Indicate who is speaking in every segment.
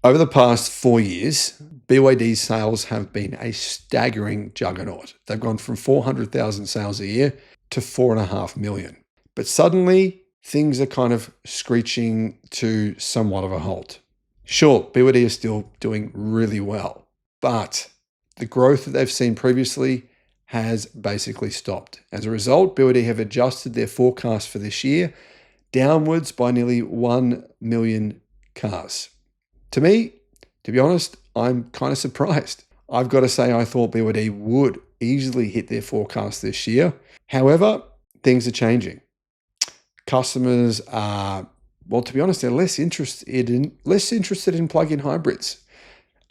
Speaker 1: Over the past 4 years, BYD's sales have been a staggering juggernaut. They've gone from 400,000 sales a year to 4.5 million. But suddenly, things are kind of screeching to somewhat of a halt. Sure, BYD is still doing really well, but the growth that they've seen previously has basically stopped. As a result, BYD have adjusted their forecast for this year downwards by nearly 1 million cars. To me, to be honest, I'm kind of surprised. I've got to say, I thought BYD would easily hit their forecast this year. However, things are changing. Customers are, well, to be honest, they're less interested in plug-in hybrids.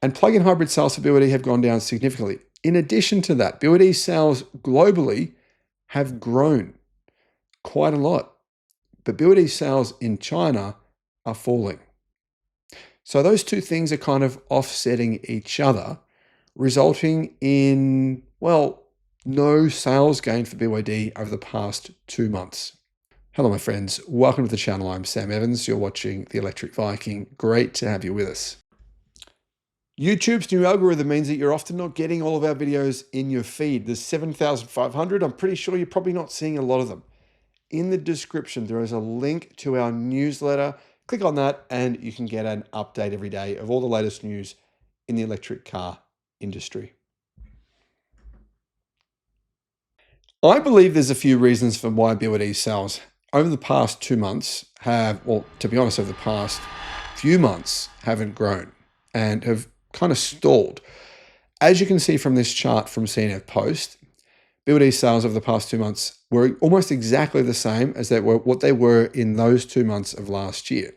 Speaker 1: And plug-in hybrid sales for BYD have gone down significantly. In addition to that, BYD sales globally have grown quite a lot. But BYD sales in China are falling. So those two things are kind of offsetting each other, resulting in, well, no sales gain for BYD over the past 2 months. Hello, my friends. Welcome to the channel. I'm Sam Evans. You're watching The Electric Viking. Great to have you with us. YouTube's new algorithm means that you're often not getting all of our videos in your feed. There's 7,500. I'm pretty sure you're probably not seeing a lot of them. In the description, there is a link to our newsletter. Click on that and you can get an update every day of all the latest news in the electric car industry. I believe there's a few reasons for why BYD sales over the past 2 months have, well, to be honest, over the past few months haven't grown and have kind of stalled. As you can see from this chart from CNF Post, BYD sales over the past 2 months were almost exactly the same as what they were in those 2 months of last year.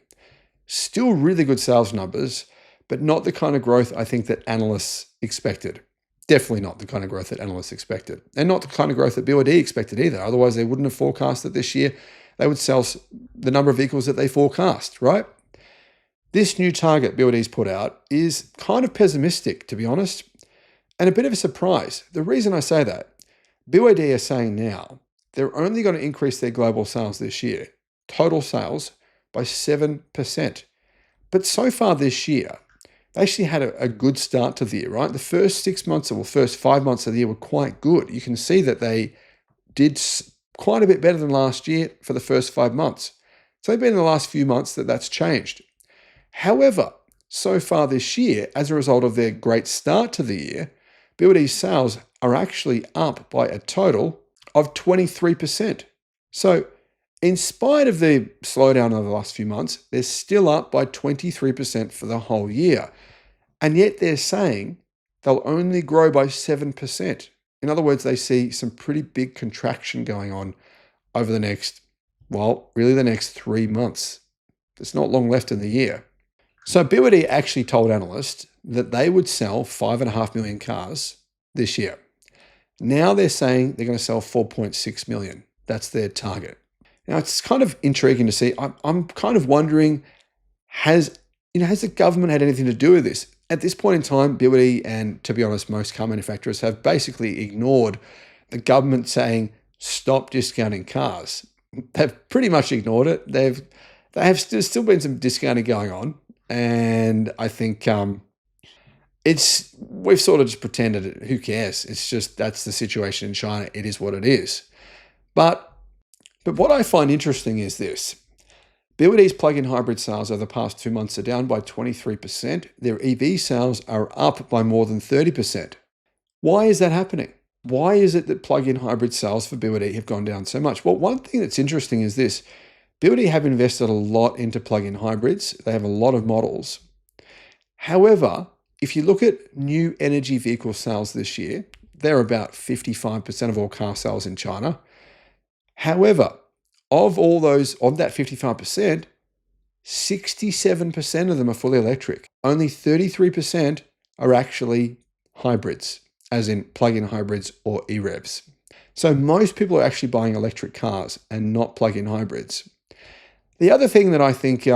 Speaker 1: Still really good sales numbers, but not the kind of growth I think that analysts expected. Definitely not the kind of growth that analysts expected. And not the kind of growth that BYD expected either. Otherwise, they wouldn't have forecast that this year they would sell the number of vehicles that they forecast, right? This new target BYD's put out is kind of pessimistic, to be honest, and a bit of a surprise. The reason I say that, BYD are saying now they're only going to increase their global sales this year, total sales, by 7%. But so far this year, they actually had a good start to the year, right? The first 6 months or first 5 months of the year were quite good. You can see that they did quite a bit better than last year for the first 5 months. So it's been in the last few months that's changed. However, so far this year, as a result of their great start to the year, BYD's sales are actually up by a total of 23%. So in spite of the slowdown over the last few months, they're still up by 23% for the whole year. And yet they're saying they'll only grow by 7%. In other words, they see some pretty big contraction going on over the next, well, really the next 3 months. There's not long left in the year. So BYD actually told analysts that they would sell 5.5 million cars this year. Now they're saying they're going to sell 4.6 million. That's their target. Now, it's kind of intriguing to see. I'm kind of wondering, has the government had anything to do with this? At this point in time, BYD and, to be honest, most car manufacturers have basically ignored the government saying, stop discounting cars. They've pretty much ignored it. There's still been some discounting going on. And I think we've sort of just pretended it. Who cares? It's just, that's the situation in China. It is what it is. But what I find interesting is this. BYD's plug-in hybrid sales over the past 2 months are down by 23%. Their EV sales are up by more than 30%. Why is that happening? Why is it that plug-in hybrid sales for BYD have gone down so much? Well, one thing that's interesting is this. BYD have invested a lot into plug-in hybrids. They have a lot of models. However, if you look at new energy vehicle sales this year, they're about 55% of all car sales in China. However, of that 55%, 67% of them are fully electric. Only 33% are actually hybrids, as in plug-in hybrids or EREVs. So most people are actually buying electric cars and not plug-in hybrids. The other thing that I think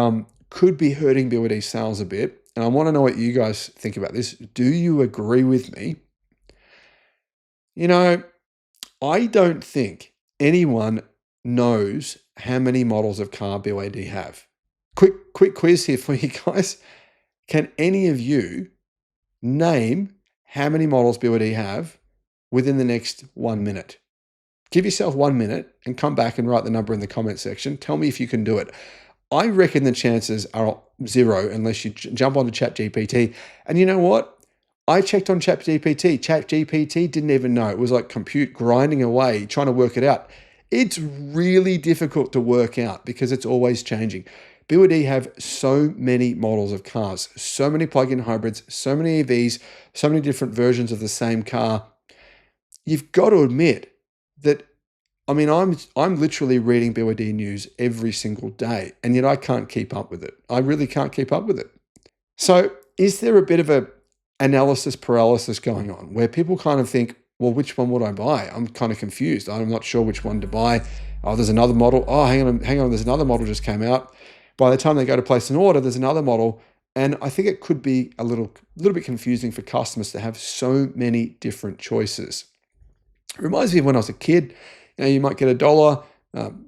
Speaker 1: could be hurting BYD sales a bit, and I want to know what you guys think about this. Do you agree with me? I don't think anyone knows how many models of car BYD have. Quick quiz here for you guys. Can any of you name how many models BYD have within the next 1 minute? Give yourself 1 minute and come back and write the number in the comment section. Tell me if you can do it. I reckon the chances are zero unless you jump onto ChatGPT. And you know what? I checked on ChatGPT. ChatGPT didn't even know. It was like compute grinding away, trying to work it out. It's really difficult to work out because it's always changing. BYD have so many models of cars, so many plug-in hybrids, so many EVs, so many different versions of the same car. You've got to admit that, I mean, I'm literally reading BYD news every single day, and yet I can't keep up with it. I really can't keep up with it. So is there a bit of a analysis paralysis going on where people kind of think, well, which one would I buy? I'm kind of confused. I'm not sure which one to buy. Oh, there's another model. Oh, hang on, there's another model just came out. By the time they go to place an order, there's another model. And I think it could be a little bit confusing for customers to have so many different choices. It reminds me of when I was a kid. You might get $1.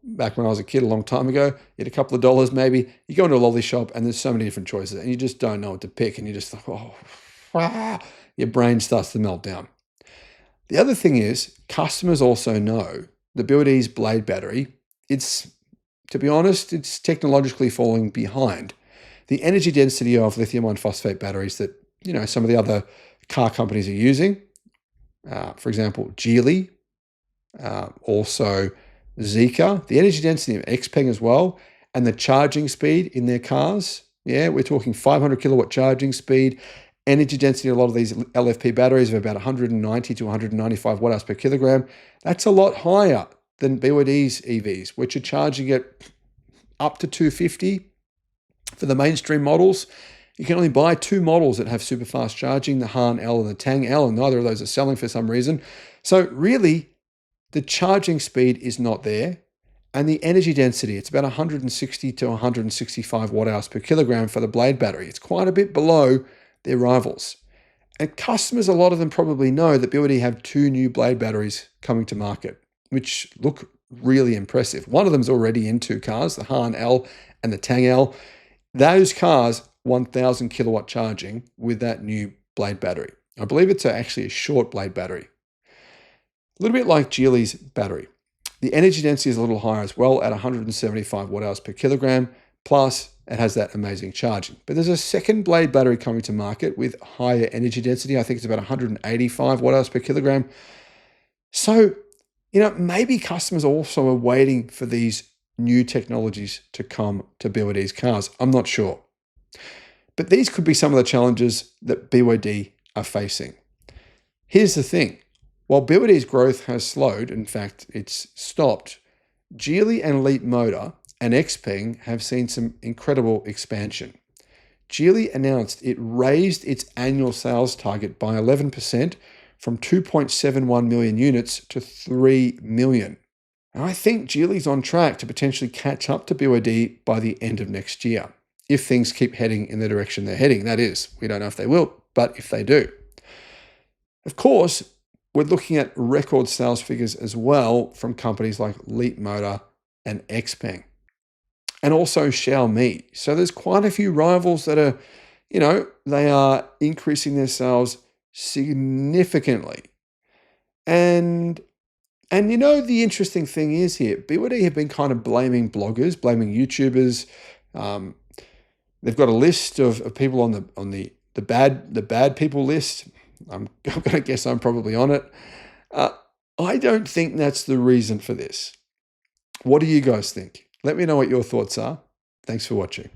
Speaker 1: Back when I was a kid a long time ago, you had a couple of dollars maybe. You go into a lolly shop and there's so many different choices and you just don't know what to pick. And you just think, your brain starts to melt down. The other thing is customers also know the BYD's Blade battery, to be honest, it's technologically falling behind the energy density of lithium iron phosphate batteries that, some of the other car companies are using. For example, Geely, also Zeekr, the energy density of XPeng as well, and the charging speed in their cars. Yeah, we're talking 500 kilowatt charging speed. Energy density of a lot of these LFP batteries of about 190 to 195 watt hours per kilogram. That's a lot higher than BYD's EVs, which are charging at up to 250 for the mainstream models. You can only buy 2 models that have super fast charging, the Han L and the Tang L, and neither of those are selling for some reason. So really, the charging speed is not there. And the energy density, it's about 160 to 165 watt hours per kilogram for the Blade battery. It's quite a bit below their rivals. And customers, a lot of them probably know that BYD have 2 new Blade batteries coming to market, which look really impressive. One of them is already in 2 cars, the Han L and the Tang L. Those cars, 1,000 kilowatt charging with that new Blade battery. I believe it's actually a short Blade battery. A little bit like Geely's battery. The energy density is a little higher as well at 175 watt hours per kilogram, plus it has that amazing charging. But there's a second Blade battery coming to market with higher energy density. I think it's about 185 watt hours per kilogram. So, maybe customers also are waiting for these new technologies to come to BYD's cars. I'm not sure. But these could be some of the challenges that BYD are facing. Here's the thing. While BYD's growth has slowed, in fact, it's stopped, Geely and Leapmotor and XPeng have seen some incredible expansion. Geely announced it raised its annual sales target by 11% from 2.71 million units to 3 million. And I think Geely's on track to potentially catch up to BYD by the end of next year, if things keep heading in the direction they're heading. That is, we don't know if they will, but if they do. Of course, we're looking at record sales figures as well from companies like Leapmotor and XPeng. And also Xiaomi. So there's quite a few rivals that are, they are increasing their sales significantly. And the interesting thing is here, BYD have been kind of blaming bloggers, blaming YouTubers. They've got a list of people on the bad people list. I'm going to guess I'm probably on it. I don't think that's the reason for this. What do you guys think? Let me know what your thoughts are. Thanks for watching.